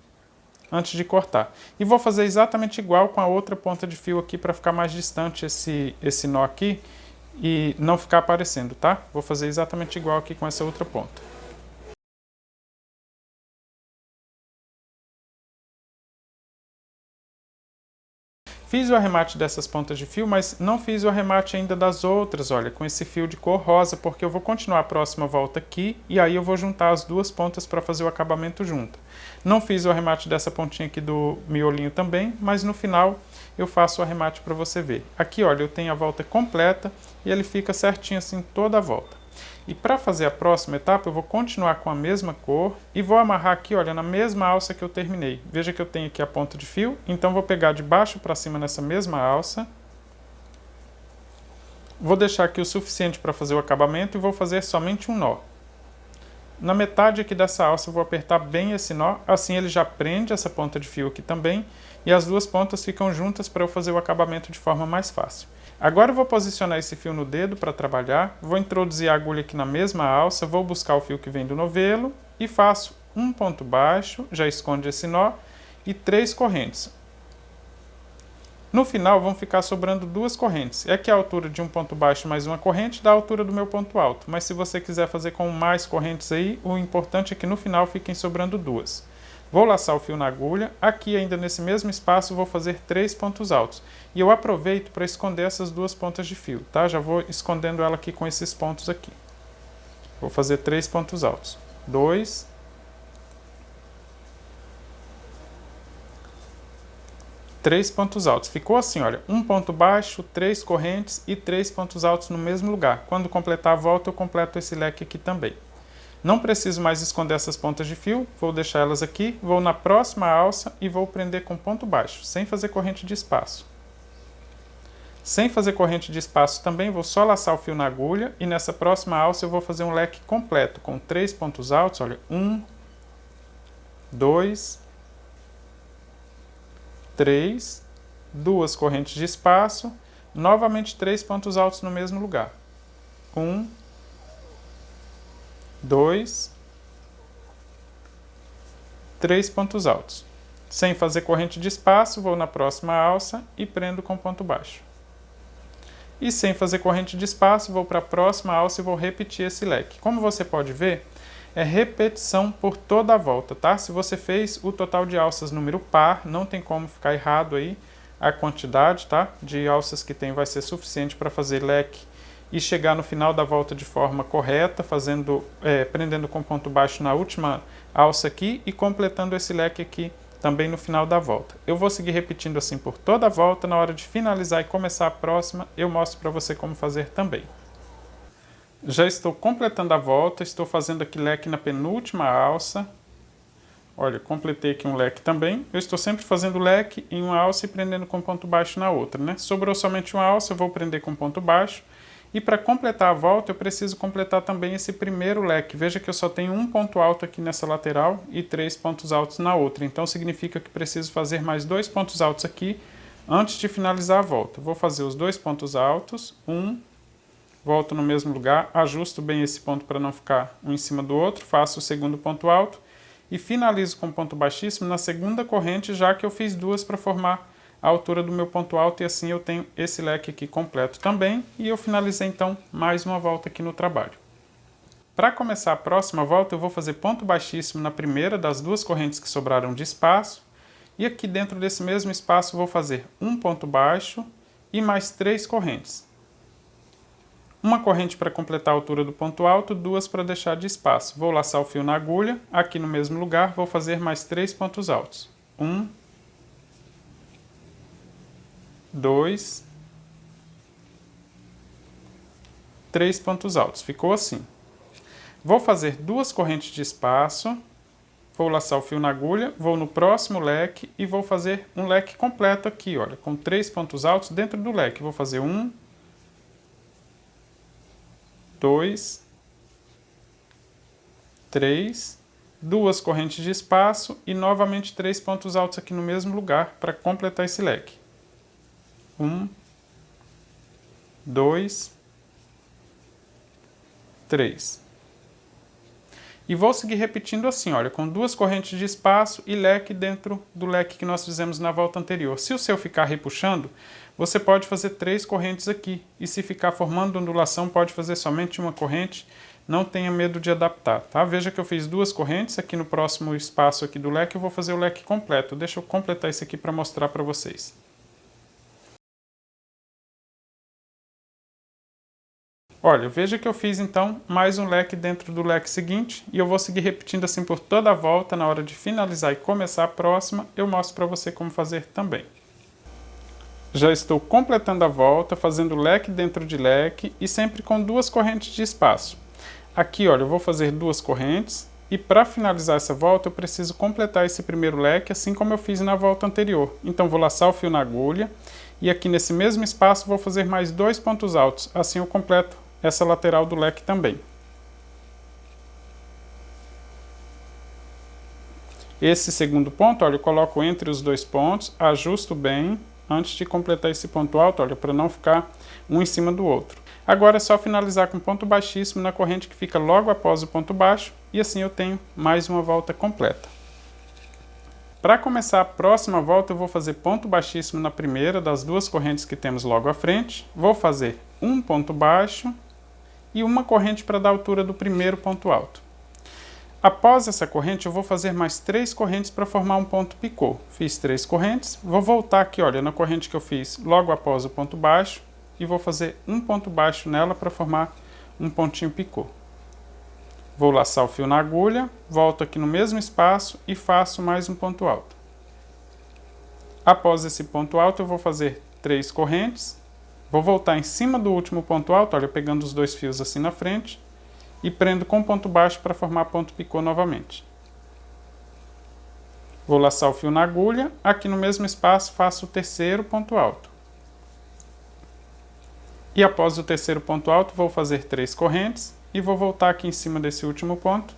antes de cortar. E vou fazer exatamente igual com a outra ponta de fio aqui, para ficar mais distante esse nó aqui e não ficar aparecendo, tá? Vou fazer exatamente igual aqui com essa outra ponta. Fiz o arremate dessas pontas de fio, mas não fiz o arremate ainda das outras, olha, com esse fio de cor rosa, porque eu vou continuar a próxima volta aqui, e aí eu vou juntar as 2 pontas para fazer o acabamento junto. Não fiz o arremate dessa pontinha aqui do miolinho também, mas no final eu faço o arremate para você ver. Aqui, olha, eu tenho a volta completa, e ele fica certinho assim toda a volta. E para fazer a próxima etapa, eu vou continuar com a mesma cor e vou amarrar aqui, olha, na mesma alça que eu terminei. Veja que eu tenho aqui a ponta de fio, então vou pegar de baixo para cima nessa mesma alça. Vou deixar aqui o suficiente para fazer o acabamento e vou fazer somente um nó. Na metade aqui dessa alça eu vou apertar bem esse nó, assim ele já prende essa ponta de fio aqui também, e as 2 pontas ficam juntas para eu fazer o acabamento de forma mais fácil. Agora eu vou posicionar esse fio no dedo para trabalhar, vou introduzir a agulha aqui na mesma alça, vou buscar o fio que vem do novelo e faço um ponto baixo, já esconde esse nó, e 3 correntes. No final vão ficar sobrando duas correntes. É que a altura de um ponto baixo mais uma corrente dá a altura do meu ponto alto. Mas se você quiser fazer com mais correntes aí, o importante é que no final fiquem sobrando duas. Vou laçar o fio na agulha. Aqui ainda nesse mesmo espaço vou fazer 3 pontos altos. E eu aproveito para esconder essas duas pontas de fio, tá? Já vou escondendo ela aqui com esses pontos aqui. Vou fazer 3 pontos altos. 2. 3 pontos altos. Ficou assim, olha, um ponto baixo, 3 correntes e 3 pontos altos no mesmo lugar. Quando completar a volta, eu completo esse leque aqui também. Não preciso mais esconder essas pontas de fio, vou deixar elas aqui, vou na próxima alça e vou prender com ponto baixo, sem fazer corrente de espaço. Sem fazer corrente de espaço também, vou só laçar o fio na agulha e nessa próxima alça eu vou fazer um leque completo, com 3 pontos altos, olha, 1, 2, 3, 2 correntes de espaço, novamente 3 pontos altos no mesmo lugar. 1, 2, 3 pontos altos. Sem fazer corrente de espaço, vou na próxima alça e prendo com ponto baixo. E sem fazer corrente de espaço, vou para a próxima alça e vou repetir esse leque. Como você pode ver, é repetição por toda a volta, tá? Se você fez o total de alças número par, não tem como ficar errado aí a quantidade, tá? De alças que tem vai ser suficiente para fazer leque e chegar no final da volta de forma correta, prendendo com ponto baixo na última alça aqui e completando esse leque aqui também no final da volta. Eu vou seguir repetindo assim por toda a volta. Na hora de finalizar e começar a próxima, eu mostro para você como fazer também. Já estou completando a volta, estou fazendo aqui leque na penúltima alça. Olha, completei aqui um leque também. Eu estou sempre fazendo leque em uma alça e prendendo com ponto baixo na outra, né? Sobrou somente uma alça, eu vou prender com ponto baixo. E para completar a volta, eu preciso completar também esse primeiro leque. Veja que eu só tenho um ponto alto aqui nessa lateral e 3 pontos altos na outra. Então, significa que preciso fazer mais 2 pontos altos aqui antes de finalizar a volta. Vou fazer os 2 pontos altos, volto no mesmo lugar, ajusto bem esse ponto para não ficar um em cima do outro, faço o segundo ponto alto e finalizo com ponto baixíssimo na segunda corrente, já que eu fiz duas para formar a altura do meu ponto alto e assim eu tenho esse leque aqui completo também e eu finalizei então mais uma volta aqui no trabalho. Para começar a próxima volta eu vou fazer ponto baixíssimo na primeira das duas correntes que sobraram de espaço e aqui dentro desse mesmo espaço vou fazer um ponto baixo e mais 3 correntes. Uma corrente para completar a altura do ponto alto, 2 para deixar de espaço. Vou laçar o fio na agulha, aqui no mesmo lugar vou fazer mais 3 pontos altos. 1, 2, 3 pontos altos. Ficou assim. Vou fazer 2 correntes de espaço, vou laçar o fio na agulha, vou no próximo leque e vou fazer um leque completo aqui, olha, com 3 pontos altos dentro do leque. Vou fazer 1, 2, 3, 2 correntes de espaço e novamente 3 pontos altos aqui no mesmo lugar para completar esse leque. 1, 2, 3. E vou seguir repetindo assim, olha, com 2 correntes de espaço e leque dentro do leque que nós fizemos na volta anterior. Se o seu ficar repuxando, você pode fazer 3 correntes aqui. E se ficar formando ondulação, pode fazer somente uma corrente. Não tenha medo de adaptar, tá? Veja que eu fiz 2 correntes. Aqui no próximo espaço aqui do leque, eu vou fazer o leque completo. Deixa eu completar esse aqui para mostrar para vocês. Olha, veja que eu fiz então mais um leque dentro do leque seguinte e eu vou seguir repetindo assim por toda a volta. Na hora de finalizar e começar a próxima, eu mostro para você como fazer também. Já estou completando a volta, fazendo leque dentro de leque e sempre com 2 correntes de espaço. Aqui, olha, eu vou fazer 2 correntes e para finalizar essa volta eu preciso completar esse primeiro leque assim como eu fiz na volta anterior. Então vou laçar o fio na agulha e aqui nesse mesmo espaço vou fazer mais 2 pontos altos, assim eu completo essa lateral do leque também. Esse segundo ponto, olha, eu coloco entre os 2 pontos, ajusto bem antes de completar esse ponto alto, olha, para não ficar um em cima do outro. Agora é só finalizar com ponto baixíssimo na corrente que fica logo após o ponto baixo e assim eu tenho mais uma volta completa. Para começar a próxima volta, eu vou fazer ponto baixíssimo na primeira das duas correntes que temos logo à frente. Vou fazer um ponto baixo e uma corrente para dar a altura do primeiro ponto alto. Após essa corrente, eu vou fazer mais 3 correntes para formar um ponto picô. Fiz 3 correntes, vou voltar aqui, olha, na corrente que eu fiz logo após o ponto baixo e vou fazer um ponto baixo nela para formar um pontinho picô. Vou laçar o fio na agulha, volto aqui no mesmo espaço e faço mais um ponto alto. Após esse ponto alto, eu vou fazer 3 correntes, vou voltar em cima do último ponto alto, olha, pegando os 2 fios assim na frente, e prendo com ponto baixo para formar ponto picô novamente. Vou laçar o fio na agulha, aqui no mesmo espaço faço o terceiro ponto alto. E após o terceiro ponto alto, vou fazer 3 correntes e vou voltar aqui em cima desse último ponto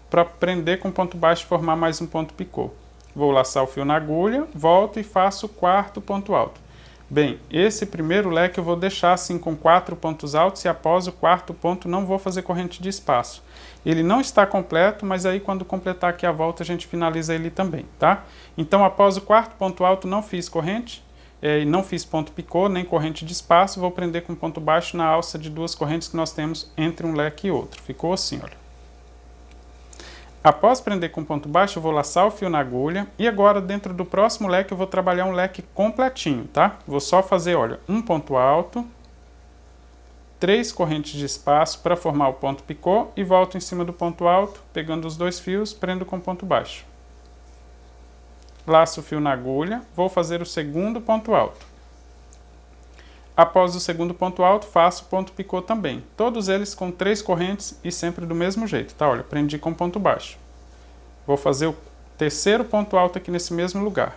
para prender com ponto baixo e formar mais um ponto picô. Vou laçar o fio na agulha, volto e faço o quarto ponto alto. Bem, esse primeiro leque eu vou deixar assim com 4 pontos altos e após o quarto ponto não vou fazer corrente de espaço. Ele não está completo, mas aí quando completar aqui a volta a gente finaliza ele também, tá? Então após o quarto ponto alto não fiz corrente, e não fiz ponto picô, nem corrente de espaço, vou prender com ponto baixo na alça de 2 correntes que nós temos entre um leque e outro. Ficou assim, olha. Após prender com ponto baixo, eu vou laçar o fio na agulha e agora dentro do próximo leque eu vou trabalhar um leque completinho, tá? Vou só fazer, olha, um ponto alto, 3 correntes de espaço para formar o ponto picô e volto em cima do ponto alto, pegando os 2 fios, prendo com ponto baixo. Laço o fio na agulha, vou fazer o segundo ponto alto. Após o segundo ponto alto, faço ponto picô também. Todos eles com 3 correntes e sempre do mesmo jeito, tá? Olha, prendi com ponto baixo. Vou fazer o terceiro ponto alto aqui nesse mesmo lugar.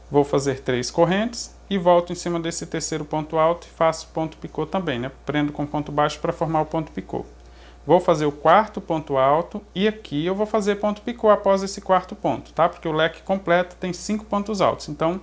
Vou fazer 3 correntes e volto em cima desse terceiro ponto alto e faço ponto picô também, né? Prendo com ponto baixo para formar o ponto picô. Vou fazer o quarto ponto alto e aqui eu vou fazer ponto picô após esse quarto ponto, tá? Porque o leque completo tem 5 pontos altos, então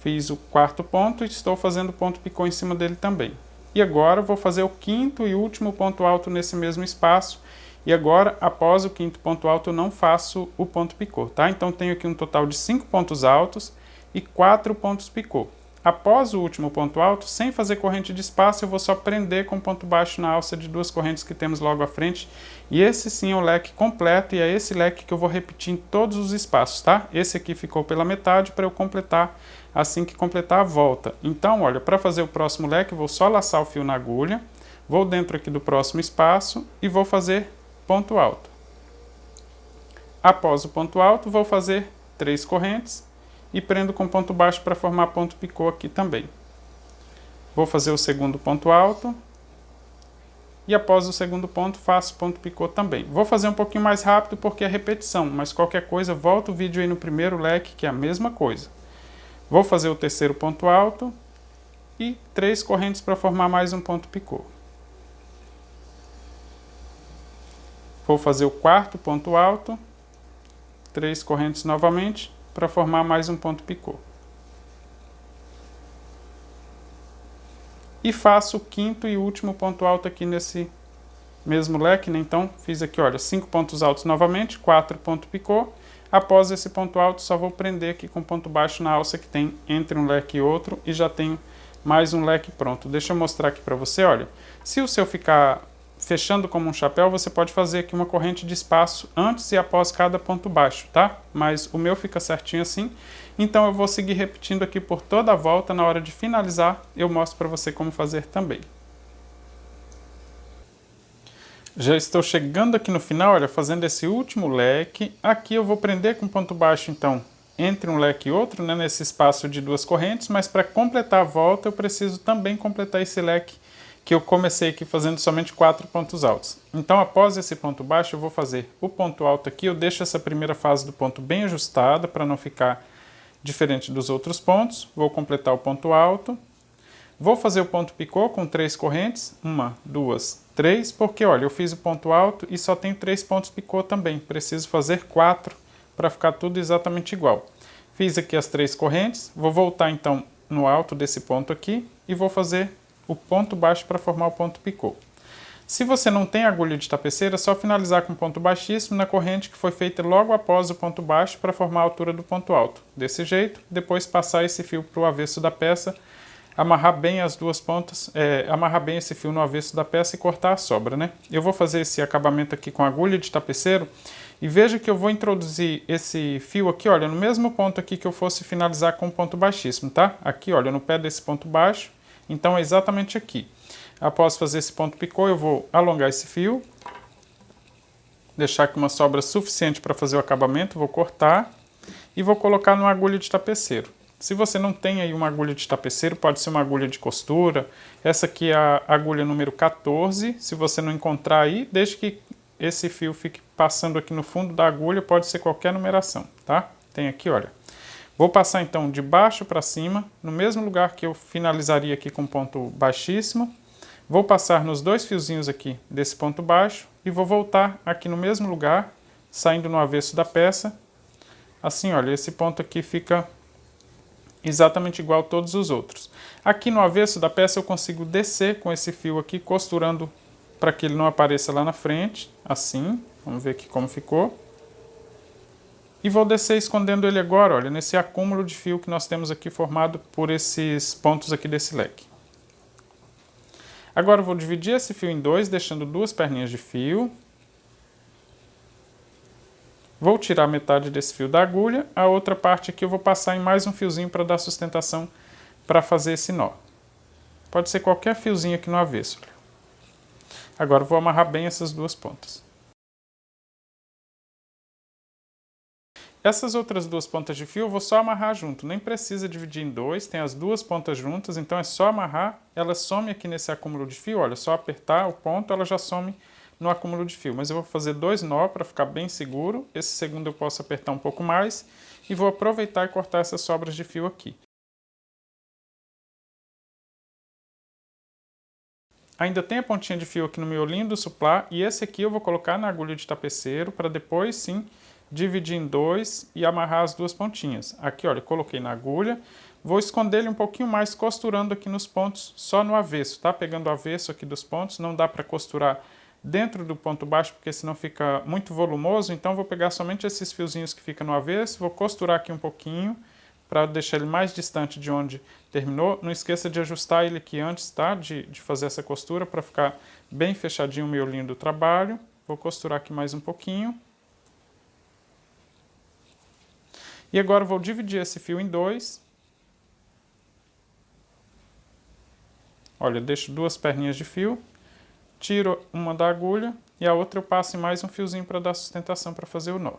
fiz o quarto ponto e estou fazendo ponto picô em cima dele também. E agora vou fazer o quinto e último ponto alto nesse mesmo espaço. E agora, após o quinto ponto alto, eu não faço o ponto picô, tá? Então tenho aqui um total de 5 pontos altos e 4 pontos picô. Após o último ponto alto, sem fazer corrente de espaço, eu vou só prender com ponto baixo na alça de 2 correntes que temos logo à frente. E esse sim é o leque completo e é esse leque que eu vou repetir em todos os espaços, tá? Esse aqui ficou pela metade para eu completar assim que completar a volta. Então, olha, para fazer o próximo leque, eu vou só laçar o fio na agulha, vou dentro aqui do próximo espaço e vou fazer ponto alto. Após o ponto alto, vou fazer 3 correntes e prendo com ponto baixo para formar ponto picô aqui também. Vou fazer o segundo ponto alto e após o segundo ponto faço ponto picô também. Vou fazer um pouquinho mais rápido porque é repetição, mas qualquer coisa volta o vídeo aí no primeiro leque que é a mesma coisa. Vou fazer o terceiro ponto alto e 3 correntes para formar mais um ponto picô. Vou fazer o quarto ponto alto, 3 correntes novamente para formar mais um ponto picô. E faço o quinto e último ponto alto aqui nesse mesmo leque, né? Então fiz aqui, olha, 5 pontos altos novamente, 4 pontos picô. Após esse ponto alto, só vou prender aqui com ponto baixo na alça que tem entre um leque e outro e já tenho mais um leque pronto. Deixa eu mostrar aqui para você, olha. Se o seu ficar fechando como um chapéu, você pode fazer aqui uma corrente de espaço antes e após cada ponto baixo, tá? Mas o meu fica certinho assim. Então eu vou seguir repetindo aqui por toda a volta. Na hora de finalizar, eu mostro para você como fazer também. Já estou chegando aqui no final, olha, fazendo esse último leque. Aqui eu vou prender com ponto baixo, então, entre um leque e outro, né, nesse espaço de 2 correntes, mas para completar a volta eu preciso também completar esse leque que eu comecei aqui fazendo somente 4 pontos altos. Então, após esse ponto baixo, eu vou fazer o ponto alto aqui. Eu deixo essa primeira fase do ponto bem ajustada para não ficar diferente dos outros pontos. Vou completar o ponto alto. Vou fazer o ponto picô com 3 correntes. 1, 2, 3, porque, olha, eu fiz o ponto alto e só tenho 3 pontos picô também. Preciso fazer 4 para ficar tudo exatamente igual. Fiz aqui as 3 correntes. Vou voltar, então, no alto desse ponto aqui e vou fazer o ponto baixo para formar o ponto picô. Se você não tem agulha de tapeceira, é só finalizar com ponto baixíssimo na corrente que foi feita logo após o ponto baixo para formar a altura do ponto alto. Desse jeito, depois passar esse fio para o avesso da peça, amarrar bem as duas pontas, amarrar bem esse fio no avesso da peça e cortar a sobra, né? Eu vou fazer esse acabamento aqui com agulha de tapeceiro e veja que eu vou introduzir esse fio aqui, olha, no mesmo ponto aqui que eu fosse finalizar com ponto baixíssimo, tá? Aqui, olha, no pé desse ponto baixo, então é exatamente aqui. Após fazer esse ponto picô, eu vou alongar esse fio, deixar aqui uma sobra suficiente para fazer o acabamento, vou cortar e vou colocar numa agulha de tapeceiro. Se você não tem aí uma agulha de tapeceiro, pode ser uma agulha de costura. Essa aqui é a agulha número 14. Se você não encontrar aí, deixe que esse fio fique passando aqui no fundo da agulha, pode ser qualquer numeração, tá? Tem aqui, olha. Vou passar então de baixo para cima, no mesmo lugar que eu finalizaria aqui com ponto baixíssimo. Vou passar nos dois fiozinhos aqui desse ponto baixo e vou voltar aqui no mesmo lugar, saindo no avesso da peça. Assim, olha, esse ponto aqui fica exatamente igual a todos os outros. Aqui no avesso da peça eu consigo descer com esse fio aqui, costurando para que ele não apareça lá na frente, assim. Vamos ver aqui como ficou. E vou descer escondendo ele agora, olha, nesse acúmulo de fio que nós temos aqui formado por esses pontos aqui desse leque. Agora eu vou dividir esse fio em dois, deixando duas perninhas de fio. Vou tirar metade desse fio da agulha, a outra parte aqui eu vou passar em mais um fiozinho para dar sustentação para fazer esse nó. Pode ser qualquer fiozinho aqui no avesso. Agora eu vou amarrar bem essas duas pontas. Essas outras duas pontas de fio eu vou só amarrar junto, nem precisa dividir em dois, tem as duas pontas juntas, então é só amarrar, ela some aqui nesse acúmulo de fio, olha, só apertar o ponto, ela já some no acúmulo de fio. Mas eu vou fazer dois nós para ficar bem seguro, esse segundo eu posso apertar um pouco mais, e vou aproveitar e cortar essas sobras de fio aqui. Ainda tem a pontinha de fio aqui no miolinho do suplá, e esse aqui eu vou colocar na agulha de tapeceiro, para depois sim dividir em dois e amarrar as duas pontinhas. Aqui, olha, coloquei na agulha, vou esconder ele um pouquinho mais costurando aqui nos pontos, só no avesso, tá? Pegando o avesso aqui dos pontos, não dá para costurar dentro do ponto baixo, porque senão fica muito volumoso, então vou pegar somente esses fiozinhos que ficam no avesso, vou costurar aqui um pouquinho, para deixar ele mais distante de onde terminou. Não esqueça de ajustar ele aqui antes, tá? De fazer essa costura, para ficar bem fechadinho o miolinho do trabalho. Vou costurar aqui mais um pouquinho. E agora eu vou dividir esse fio em dois. Olha, eu deixo duas perninhas de fio, tiro uma da agulha e a outra eu passo em mais um fiozinho para dar sustentação para fazer o nó.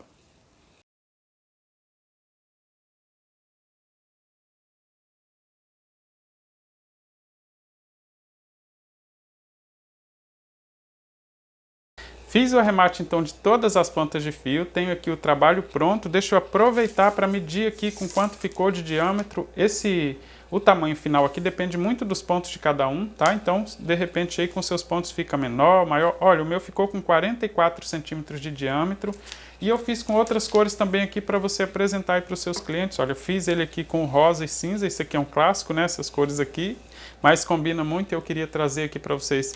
Fiz o arremate então de todas as pontas de fio, tenho aqui o trabalho pronto, deixa eu aproveitar para medir aqui com quanto ficou de diâmetro. O tamanho final aqui depende muito dos pontos de cada um, tá? Então, de repente aí com seus pontos fica menor, maior. Olha, o meu ficou com 44 centímetros de diâmetro. E eu fiz com outras cores também aqui para você apresentar aí para os seus clientes. Olha, eu fiz ele aqui com rosa e cinza, esse aqui é um clássico, né? Essas cores aqui, mas combina muito e eu queria trazer aqui para vocês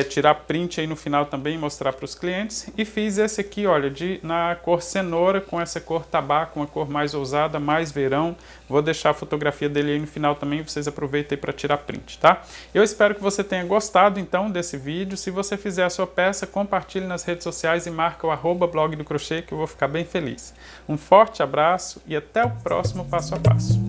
tirar print aí no final também e mostrar para os clientes. E fiz esse aqui, olha, na cor cenoura com essa cor tabaco, uma cor mais ousada, mais verão. Vou deixar a fotografia dele aí no final também, vocês aproveitem para tirar print, tá? Eu espero que você tenha gostado então desse vídeo. Se você fizer a sua peça, compartilhe nas redes sociais e marca o @blog do crochê, que eu vou ficar bem feliz. Um forte abraço e até o próximo passo a passo.